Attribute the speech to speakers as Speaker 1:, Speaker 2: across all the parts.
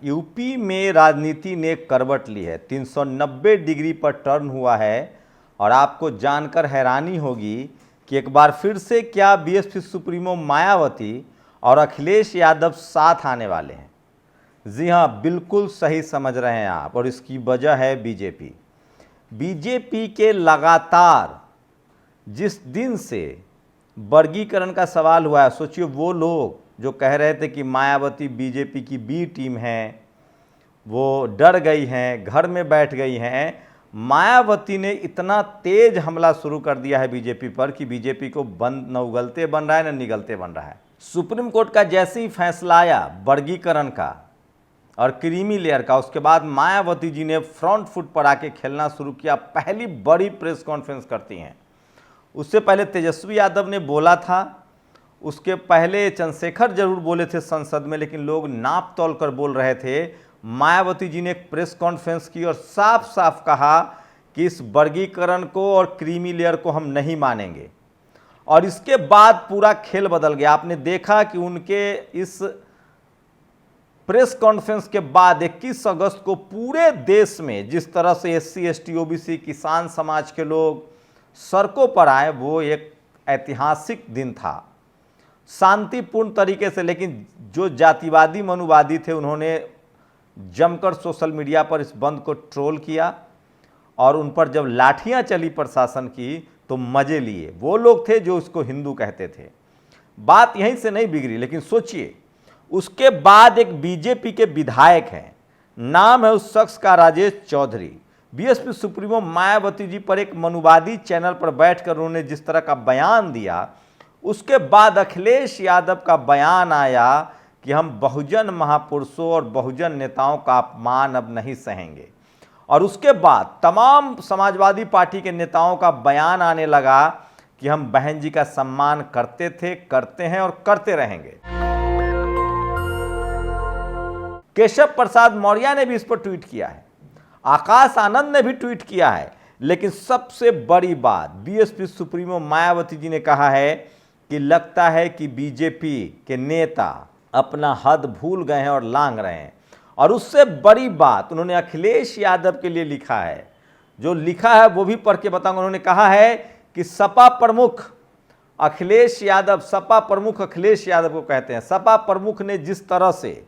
Speaker 1: UP में राजनीति ने करवट ली है, 390 डिग्री पर टर्न हुआ है और आपको जानकर हैरानी होगी कि एक बार फिर से क्या बीएसपी सुप्रीमो मायावती और अखिलेश यादव साथ आने वाले हैं। जी हाँ, बिल्कुल सही समझ रहे हैं आप, और इसकी वजह है बीजेपी के लगातार जिस दिन से वर्गीकरण का सवाल हुआ है, सोचिए वो लोग जो कह रहे थे कि मायावती बीजेपी की बी टीम है, वो डर गई हैं, घर में बैठ गई हैं। मायावती ने इतना तेज हमला शुरू कर दिया है बीजेपी पर कि बीजेपी को बंद न उगलते बन रहा है न निगलते बन रहा है। सुप्रीम कोर्ट का जैसे ही फैसला आया वर्गीकरण का और क्रीमी लेयर का, उसके बाद मायावती जी ने फ्रंट फुट पर आके खेलना शुरू किया। पहली बड़ी प्रेस कॉन्फ्रेंस करती हैं। उससे पहले तेजस्वी यादव ने बोला था, उसके पहले चंद्रशेखर जरूर बोले थे संसद में, लेकिन लोग नाप तोल कर बोल रहे थे। मायावती जी ने एक प्रेस कॉन्फ्रेंस की और साफ साफ कहा कि इस वर्गीकरण को और क्रीमी लेयर को हम नहीं मानेंगे। और इसके बाद पूरा खेल बदल गया। आपने देखा कि उनके इस प्रेस कॉन्फ्रेंस के बाद 21 अगस्त को पूरे देश में जिस तरह से SC ST OBC किसान समाज के लोग सड़कों पर आए, वो एक ऐतिहासिक दिन था, शांतिपूर्ण तरीके से। लेकिन जो जातिवादी मनुवादी थे उन्होंने जमकर सोशल मीडिया पर इस बंद को ट्रोल किया और उन पर जब लाठियां चली प्रशासन की तो मजे लिए। वो लोग थे जो इसको हिंदू कहते थे। बात यहीं से नहीं बिगड़ी, लेकिन सोचिए उसके बाद एक बीजेपी के विधायक हैं, नाम है उस शख्स का राजेश चौधरी। बीएसपी सुप्रीमो मायावती जी पर एक मनुवादी चैनल पर बैठकर उन्होंने जिस तरह का बयान दिया, उसके बाद अखिलेश यादव का बयान आया कि हम बहुजन महापुरुषों और बहुजन नेताओं का अपमान अब नहीं सहेंगे। और उसके बाद तमाम समाजवादी पार्टी के नेताओं का बयान आने लगा कि हम बहन जी का सम्मान करते थे, करते हैं और करते रहेंगे। केशव प्रसाद मौर्य ने भी इस पर ट्वीट किया है, आकाश आनंद ने भी ट्वीट किया है। लेकिन सबसे बड़ी बात बीएसपी सुप्रीमो मायावती जी ने कहा है कि लगता है कि बीजेपी के नेता अपना हद भूल गए हैं और लांग रहे हैं। और उससे बड़ी बात उन्होंने अखिलेश यादव के लिए लिखा है, जो लिखा है वो भी पढ़ के बताऊंगा। उन्होंने कहा है कि सपा प्रमुख अखिलेश यादव, सपा प्रमुख अखिलेश यादव को कहते हैं, सपा प्रमुख ने जिस तरह से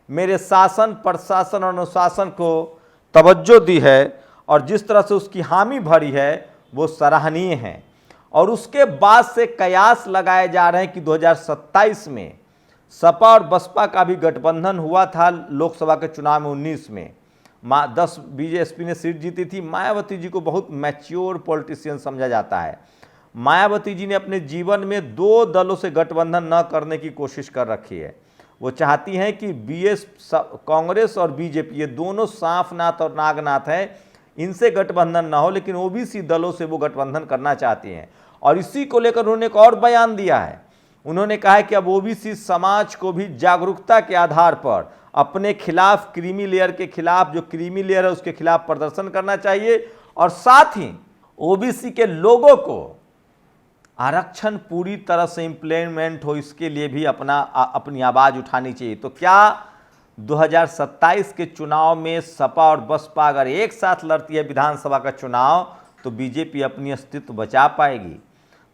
Speaker 1: मेरे शासन प्रशासन और अनुशासन को तवज्जो दी है और जिस तरह से उसकी हामी भरी है वो सराहनीय है। और उसके बाद से कयास लगाए जा रहे हैं कि 2027 में सपा और बसपा का भी गठबंधन हुआ था लोकसभा के चुनाव में 19 में 10 बीजेपी ने सीट जीती थी। मायावती जी को बहुत मैच्योर पॉलिटिशियन समझा जाता है। मायावती जी ने अपने जीवन में 2 दलों से गठबंधन न करने की कोशिश कर रखी है। वो चाहती हैं कि कांग्रेस और बीजेपी ये दोनों सांफनाथ और नागनाथ हैं, इनसे गठबंधन ना हो, लेकिन ओबीसी दलों से वो गठबंधन करना चाहती हैं। और इसी को लेकर उन्होंने एक और बयान दिया है। उन्होंने कहा है कि अब ओबीसी समाज को भी जागरूकता के आधार पर अपने खिलाफ, क्रीमी लेयर के खिलाफ, जो क्रीमी लेयर है उसके खिलाफ प्रदर्शन करना चाहिए। और साथ ही ओबीसी के लोगों को आरक्षण पूरी तरह से इम्प्लीमेंट हो, इसके लिए भी अपनी आवाज़ उठानी चाहिए। तो क्या 2027 के चुनाव में सपा और बसपा अगर एक साथ लड़ती है विधानसभा का चुनाव, तो बीजेपी अपनी अस्तित्व बचा पाएगी।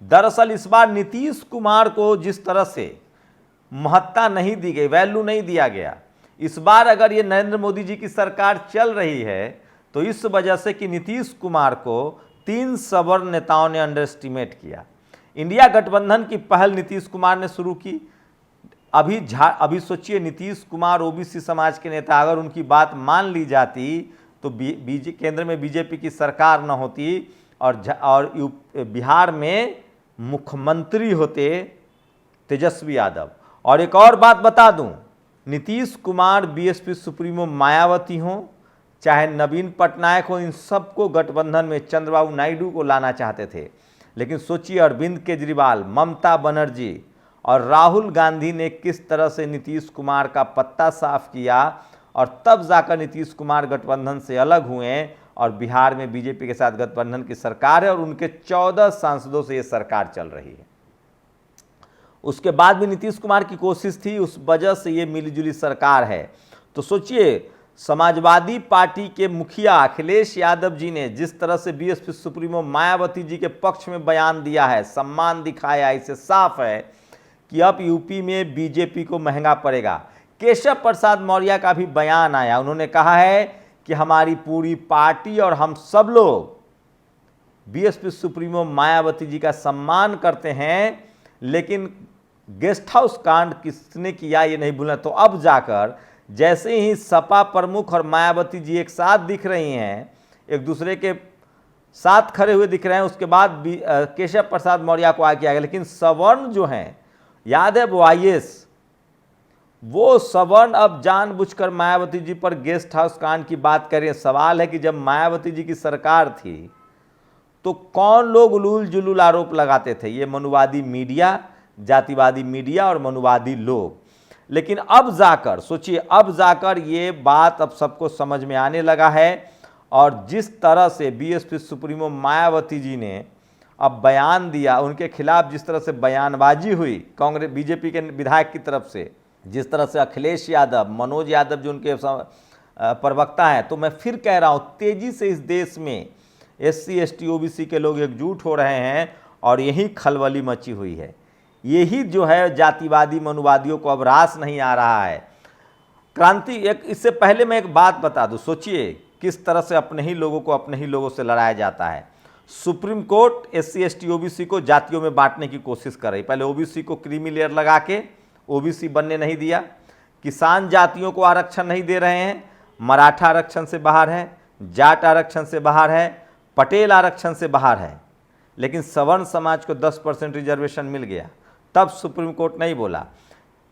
Speaker 1: दरअसल इस बार नीतीश कुमार को जिस तरह से महत्ता नहीं दी गई, वैल्यू नहीं दिया गया, इस बार अगर ये नरेंद्र मोदी जी की सरकार चल रही है तो इस वजह से कि नीतीश कुमार को 3 सवर्ण नेताओं ने अंडर एस्टिमेट किया। इंडिया गठबंधन की पहल नीतीश कुमार ने शुरू की। अभी सोचिए, नीतीश कुमार ओबीसी समाज के नेता, अगर उनकी बात मान ली जाती तो केंद्र में बीजेपी की सरकार न होती और बिहार में मुख्यमंत्री होते तेजस्वी यादव। और एक और बात बता दूं, नीतीश कुमार, बीएसपी सुप्रीमो मायावती हो, चाहे नवीन पटनायक हो, इन सबको गठबंधन में चंद्रबाबू नायडू को लाना चाहते थे। लेकिन सोचिए अरविंद केजरीवाल, ममता बनर्जी और राहुल गांधी ने किस तरह से नीतीश कुमार का पत्ता साफ किया, और तब जाकर नीतीश कुमार गठबंधन से अलग हुए और बिहार में बीजेपी के साथ गठबंधन की सरकार है और उनके 14 सांसदों से ये सरकार चल रही है। उसके बाद भी नीतीश कुमार की कोशिश थी, उस वजह से ये मिलीजुली सरकार है। तो सोचिए, समाजवादी पार्टी के मुखिया अखिलेश यादव जी ने जिस तरह से बीएसपी सुप्रीमो मायावती जी के पक्ष में बयान दिया है, सम्मान दिखाया, इससे साफ है कि अब यूपी में बीजेपी को महंगा पड़ेगा। केशव प्रसाद मौर्य का भी बयान आया, उन्होंने कहा है कि हमारी पूरी पार्टी और हम सब लोग बीएसपी सुप्रीमो मायावती जी का सम्मान करते हैं, लेकिन गेस्ट हाउस कांड किसने किया ये नहीं भूलना। तो अब जाकर जैसे ही सपा प्रमुख और मायावती जी एक साथ दिख रही हैं, एक दूसरे के साथ खड़े हुए दिख रहे हैं, उसके बाद केशव प्रसाद मौर्य को आगे किया गया। लेकिन सवर्ण जो हैं, याद है वो आईएएस, वो सवर्ण अब जानबूझकर मायावती जी पर गेस्ट हाउस कांड की बात कर रहे हैं। सवाल है कि जब मायावती जी की सरकार थी तो कौन लोग उलूल जुलूल आरोप लगाते थे? ये मनुवादी मीडिया, जातिवादी मीडिया और मनुवादी लोग। लेकिन अब जाकर सोचिए, अब जाकर ये बात अब सबको समझ में आने लगा है, और जिस तरह से बीएसपी सुप्रीमो मायावती जी ने अब बयान दिया, उनके खिलाफ जिस तरह से बयानबाजी हुई कांग्रेस बीजेपी के विधायक की तरफ से, जिस तरह से अखिलेश यादव, मनोज यादव जो उनके प्रवक्ता हैं, तो मैं फिर कह रहा हूँ, तेजी से इस देश में एससी एसटी ओबीसी के लोग एकजुट हो रहे हैं और यही खलबली मची हुई है। यही जो है जातिवादी मनुवादियों को अब रास नहीं आ रहा है। क्रांति एक, इससे पहले मैं एक बात बता दूं, सोचिए किस तरह से अपने ही लोगों को अपने ही लोगों से लड़ाया जाता है। Supreme court SC ST OBC को जातियों में बांटने की कोशिश कर रही। पहले ओबीसी को क्रीमी लेयर लगा के ओबीसी बनने नहीं दिया, किसान जातियों को आरक्षण नहीं दे रहे हैं, मराठा आरक्षण से बाहर है, जाट आरक्षण से बाहर है, पटेल आरक्षण से बाहर है, लेकिन सवर्ण समाज को 10% रिजर्वेशन मिल गया। तब सुप्रीम कोर्ट नहीं बोला।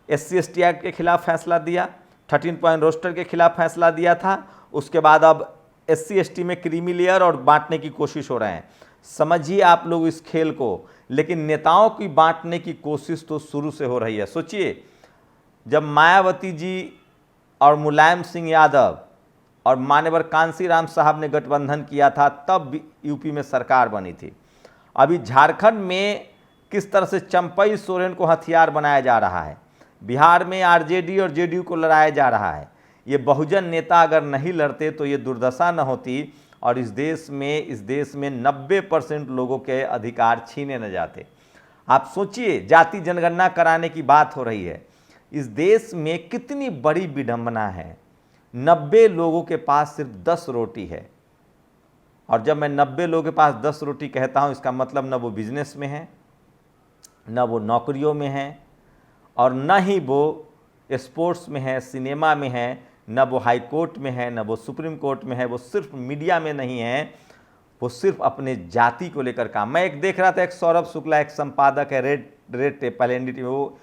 Speaker 1: एससी एसटी एक्ट के खिलाफ फैसला दिया, 13 पॉइंट रोस्टर के खिलाफ फैसला दिया था। उसके बाद अब एससी एसटी में क्रीमी लेयर और बांटने की कोशिश हो रहे हैं। समझिए आप लोग इस खेल को, लेकिन नेताओं की बांटने की कोशिश तो शुरू से हो रही है। सोचिए, जब मायावती जी और मुलायम सिंह यादव और मान्यवर कांसीराम साहब ने गठबंधन किया था, तब यूपी में सरकार बनी थी। अभी झारखंड में किस तरह से चंपई सोरेन को हथियार बनाया जा रहा है, बिहार में आरजेडी और जेडीयू को लड़ाया जा रहा है। ये बहुजन नेता अगर नहीं लड़ते तो ये दुर्दशा न होती और इस देश में 90% लोगों के अधिकार छीने न जाते। आप सोचिए, जाति जनगणना कराने की बात हो रही है। इस देश में कितनी बड़ी विडंबना है। 90 लोगों के पास सिर्फ 10 रोटी है, और जब मैं 90 लोगों के पास 10 रोटी कहता हूं, इसका मतलब न वो बिजनेस में है, न वो नौकरियों में है, और न ही वो स्पोर्ट्स में है, सिनेमा में है, न वो हाई कोर्ट में है, न वो सुप्रीम कोर्ट में है, वो सिर्फ मीडिया में नहीं है, वो सिर्फ अपने जाति को लेकर काम। मैं एक देख रहा था, एक सौरभ शुक्ला, एक संपादक है रेड टेप पहले एनडीटीवी में, वो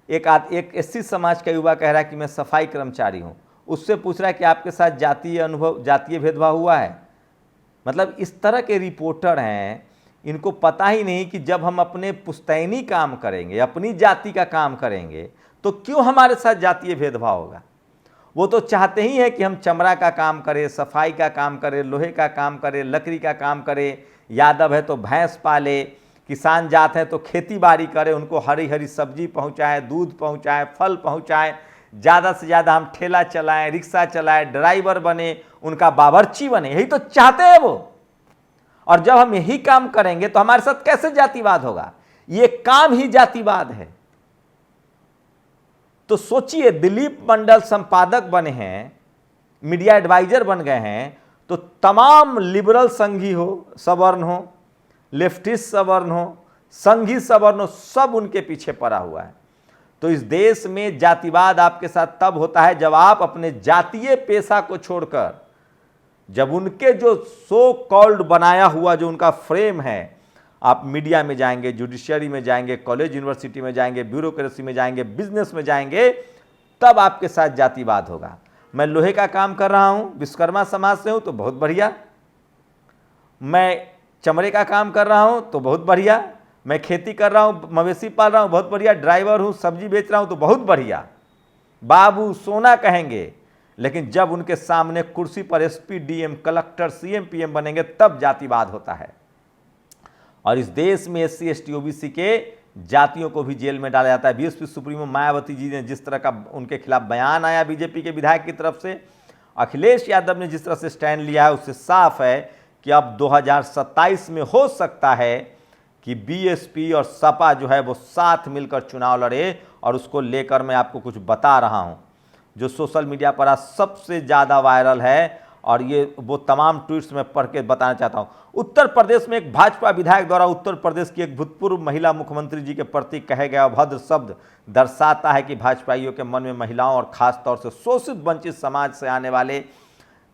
Speaker 1: एक एससी समाज का युवा कह रहा है कि मैं सफाई कर्मचारी हूँ। उससे पूछ रहा है कि आपके साथ जातीय भेदभाव हुआ है? मतलब इस तरह के रिपोर्टर हैं, इनको पता ही नहीं कि जब हम अपने पुश्तैनी काम करेंगे, अपनी जाति का काम करेंगे, तो क्यों हमारे साथ जातीय भेदभाव होगा। वो तो चाहते ही हैं कि हम चमड़ा का काम करें, सफाई का काम करें, लोहे का काम करें, लकड़ी का काम करें, यादव है तो भैंस पाले, किसान जात हैं तो खेती बाड़ी करें, उनको हरी हरी सब्जी पहुंचाएं, दूध पहुंचाएं, फल पहुंचाएं, ज़्यादा से ज़्यादा हम ठेला चलाएं, रिक्शा चलाएं, ड्राइवर बने, उनका बावर्ची बने, यही तो चाहते हैं वो। और जब हम यही काम करेंगे तो हमारे साथ कैसे जातिवाद होगा? ये काम ही जातिवाद है। तो सोचिए, दिलीप मंडल संपादक बने हैं, मीडिया एडवाइजर बन गए हैं, तो तमाम लिबरल संघी हो, सवर्ण हो, लेफ्टिस्ट सवर्ण हो, संघी सवर्ण हो, सब उनके पीछे पड़ा हुआ है। तो इस देश में जातिवाद आपके साथ तब होता है जब आप अपने जातीय पेशा को छोड़कर, जब उनके जो सो कॉल्ड बनाया हुआ जो उनका फ्रेम है, आप मीडिया में जाएंगे, जुडिशियरी में जाएंगे, कॉलेज यूनिवर्सिटी में जाएंगे, ब्यूरोक्रेसी में जाएंगे, बिजनेस में जाएंगे, तब आपके साथ जातिवाद होगा। मैं लोहे का काम कर रहा हूं, विश्वकर्मा समाज से हूं तो बहुत बढ़िया, मैं चमड़े का काम कर रहा हूं तो बहुत बढ़िया, मैं खेती कर रहा हूं, मवेशी पाल रहा हूं, बहुत बढ़िया, ड्राइवर हूं, सब्जी बेच रहा हूं तो बहुत बढ़िया, बाबू सोना कहेंगे। लेकिन जब उनके सामने कुर्सी पर SP, DM, collector, CM, PM बनेंगे, तब जातिवाद होता है। और इस देश में एससी एसटी ओबीसी के जातियों को भी जेल में डाला जाता है। बीएसपी सुप्रीमो मायावती जी ने जिस तरह का उनके खिलाफ बयान आया बीजेपी के विधायक की तरफ से, अखिलेश यादव ने जिस तरह से स्टैंड लिया है, उससे साफ है कि अब 2027 में हो सकता है कि बीएसपी और सपा जो है वो साथ मिलकर चुनाव लड़े। और उसको लेकर मैं आपको कुछ बता रहा हूं जो सोशल मीडिया पर आज सबसे ज़्यादा वायरल है, और ये वो तमाम ट्वीट्स मैं पढ़ के बताना चाहता हूं। उत्तर प्रदेश में एक भाजपा विधायक द्वारा उत्तर प्रदेश की एक भूतपूर्व महिला मुख्यमंत्री जी के प्रति कहे गए अभद्र शब्द दर्शाता है कि भाजपाइयों के मन में महिलाओं और खास तौर से शोषित वंचित समाज से आने वाले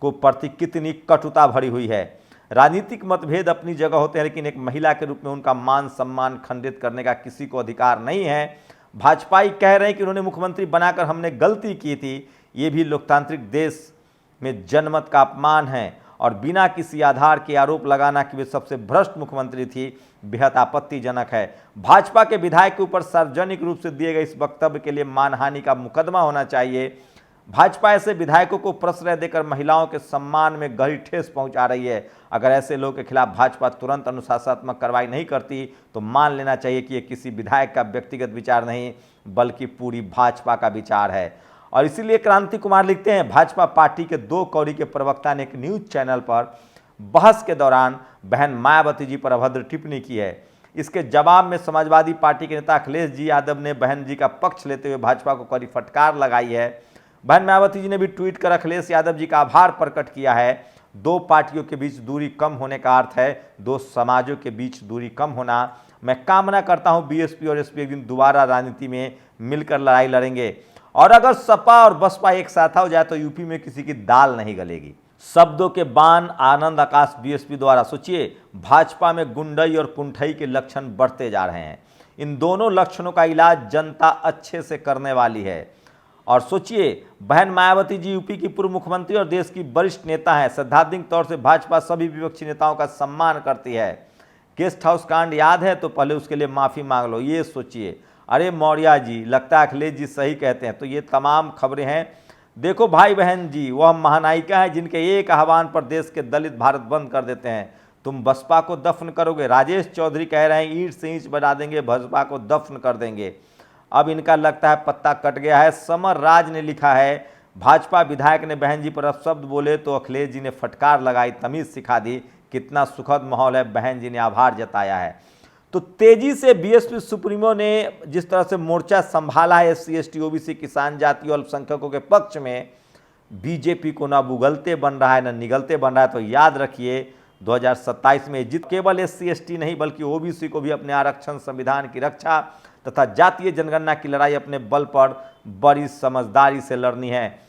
Speaker 1: को प्रति कितनी कटुता भरी हुई है। राजनीतिक मतभेद अपनी जगह होते हैं, लेकिन एक महिला के रूप में उनका मान सम्मान खंडित करने का किसी को अधिकार नहीं है। भाजपाई कह रहे हैं कि उन्होंने मुख्यमंत्री बनाकर हमने गलती की थी, ये भी लोकतांत्रिक देश में जनमत का अपमान है, और बिना किसी आधार के आरोप लगाना कि वे सबसे भ्रष्ट मुख्यमंत्री थी बेहद आपत्तिजनक है। भाजपा के विधायक के ऊपर सार्वजनिक रूप से दिए गए इस वक्तव्य के लिए मानहानि का मुकदमा होना चाहिए। भाजपा ऐसे विधायकों को प्रश्रय देकर महिलाओं के सम्मान में गहरी ठेस पहुंचा रही है। अगर ऐसे लोगों के खिलाफ भाजपा तुरंत अनुशासनात्मक कार्रवाई नहीं करती तो मान लेना चाहिए कि ये किसी विधायक का व्यक्तिगत विचार नहीं बल्कि पूरी भाजपा का विचार है। और इसीलिए क्रांति कुमार लिखते हैं, भाजपा पार्टी के 2 कौड़ी के प्रवक्ता ने एक न्यूज चैनल पर बहस के दौरान बहन मायावती जी पर अभद्र टिप्पणी की है। इसके जवाब में समाजवादी पार्टी के नेता अखिलेश जी यादव ने बहन जी का पक्ष लेते हुए भाजपा को कड़ी फटकार लगाई है। बहन मायावती जी ने भी ट्वीट कर अखिलेश यादव जी का आभार प्रकट किया है। 2 पार्टियों के बीच दूरी कम होने का अर्थ है 2 समाजों के बीच दूरी कम होना। मैं कामना करता हूं बीएसपी और एसपी एक दिन दोबारा राजनीति में मिलकर लड़ाई लड़ेंगे, और अगर सपा और बसपा एक साथ हो जाए तो यूपी में किसी की दाल नहीं गलेगी। शब्दों के बाण आनंद आकाश बीएसपी द्वारा। सोचिए, भाजपा में गुंडई और कुंठई के लक्षण बढ़ते जा रहे हैं। इन दोनों लक्षणों का इलाज जनता अच्छे से करने वाली है। और सोचिए, बहन मायावती जी यूपी की पूर्व मुख्यमंत्री और देश की वरिष्ठ नेता हैं। सैद्धांतिक तौर से भाजपा सभी विपक्षी नेताओं का सम्मान करती है। गेस्ट हाउस कांड याद है तो पहले उसके लिए माफी मांग लो, ये सोचिए। अरे मौर्या जी, लगता है अखिलेश जी सही कहते हैं। तो ये तमाम खबरें हैं। देखो भाई बहन जी, वह महानायिका है जिनके एक आह्वान पर देश के दलित भारत बंद कर देते हैं। तुम बसपा को दफन करोगे। राजेश चौधरी कह रहे हैं ईंट से ईंट बना देंगे, बसपा को दफन कर देंगे। अब इनका लगता है पत्ता कट गया है। समर राज ने लिखा है, भाजपा विधायक ने बहन जी पर अपशब्द बोले तो अखिलेश जी ने फटकार लगाई, तमीज सिखा दी। कितना सुखद माहौल है, बहन जी ने आभार जताया है। तो तेजी से बीएसपी सुप्रीमो ने जिस तरह से मोर्चा संभाला है एससी एसटी ओबीसी किसान जाति और अल्पसंख्यकों के पक्ष में, बीजेपी को ना उगलते बन रहा है ना निगलते बन रहा है। तो याद रखिए 2027 में जीत केवल एससी एसटी नहीं बल्कि ओबीसी को भी अपने आरक्षण, संविधान की रक्षा तथा जातीय जनगणना की लड़ाई अपने बल पर बड़ी समझदारी से लड़नी है।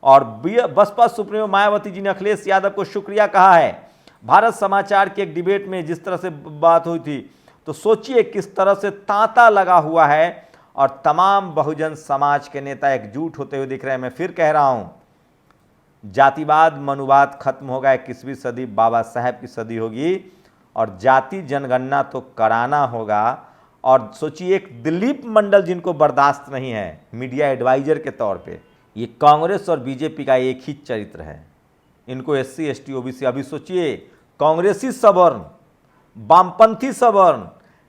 Speaker 1: और बसपा सुप्रीमो मायावती जी ने अखिलेश यादव को शुक्रिया कहा है। भारत समाचार के एक डिबेट में जिस तरह से बात हुई थी, तो सोचिए किस तरह से तांता लगा हुआ है और तमाम बहुजन समाज के नेता एकजुट होते हुए दिख रहे हैं। मैं फिर कह रहा हूं, जातिवाद मनुवाद खत्म होगा। 21वीं सदी बाबा साहेब की सदी होगी और जाति जनगणना तो कराना होगा। और सोचिए, एक दिलीप मंडल जिनको बर्दाश्त नहीं है मीडिया एडवाइजर के तौर पे, ये कांग्रेस और बीजेपी का एक ही चरित्र है। इनको एससी एसटी ओबीसी, अभी सोचिए कांग्रेसी सवर्ण, वामपंथी सवर्ण,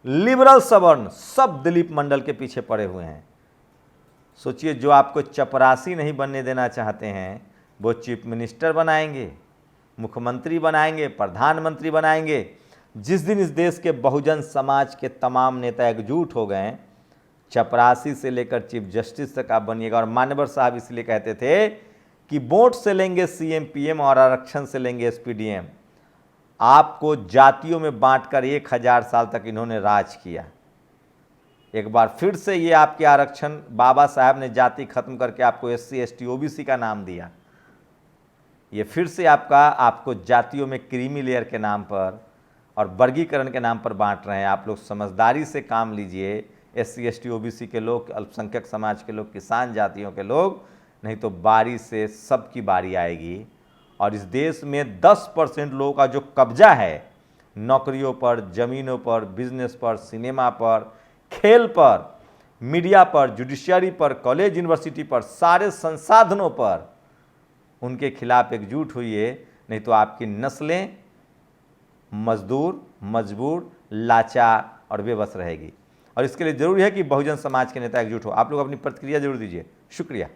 Speaker 1: लिबरल सवर्ण, सब दिलीप मंडल के पीछे पड़े हुए हैं। सोचिए, जो आपको चपरासी नहीं बनने देना चाहते हैं वो चीफ मिनिस्टर बनाएंगे, मुख्यमंत्री बनाएंगे, प्रधानमंत्री बनाएंगे। जिस दिन इस देश के बहुजन समाज के तमाम नेता एकजुट हो गए, चपरासी से लेकर चीफ जस्टिस तक आप बनिएगा। और मान्यवर साहब इसलिए कहते थे कि वोट से लेंगे सीएम पीएम और आरक्षण से लेंगे एसपीडीएम। आपको जातियों में बांटकर 1000 साल तक इन्होंने राज किया। एक बार फिर से ये आपके आरक्षण, बाबा साहब ने जाति खत्म करके आपको एससी एसटी ओबीसी का नाम दिया। ये फिर से आपको जातियों में क्रीमी लेयर के नाम पर और वर्गीकरण के नाम पर बांट रहे हैं। आप लोग समझदारी से काम लीजिए, एससी एसटी ओबीसी के लोग, अल्पसंख्यक समाज के लोग, किसान जातियों के लोग, नहीं तो बारी से सबकी बारी आएगी। और इस देश में 10% लोगों का जो कब्जा है नौकरियों पर, ज़मीनों पर, बिजनेस पर, सिनेमा पर, खेल पर, मीडिया पर, जुडिशरी पर, कॉलेज यूनिवर्सिटी पर, सारे संसाधनों पर, उनके खिलाफ एकजुट हुई है। नहीं तो आपकी नस्लें मजदूर, मजबूर, लाचार और बेबस रहेगी। और इसके लिए जरूरी है कि बहुजन समाज के नेता एकजुट हो। आप लोग अपनी प्रतिक्रिया जरूर दीजिए। शुक्रिया।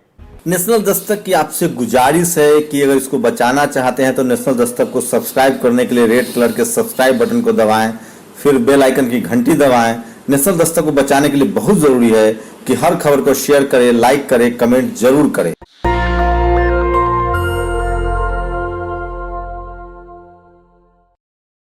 Speaker 2: नेशनल दस्तक की आपसे गुजारिश है कि अगर इसको बचाना चाहते हैं तो नेशनल दस्तक को सब्सक्राइब करने के लिए रेड कलर के सब्सक्राइब बटन को दबाएं, फिर बेल आइकन की घंटी दबाएं। नेशनल दस्तक को बचाने के लिए बहुत जरूरी है कि हर खबर को शेयर करें, लाइक करें, कमेंट जरूर करें।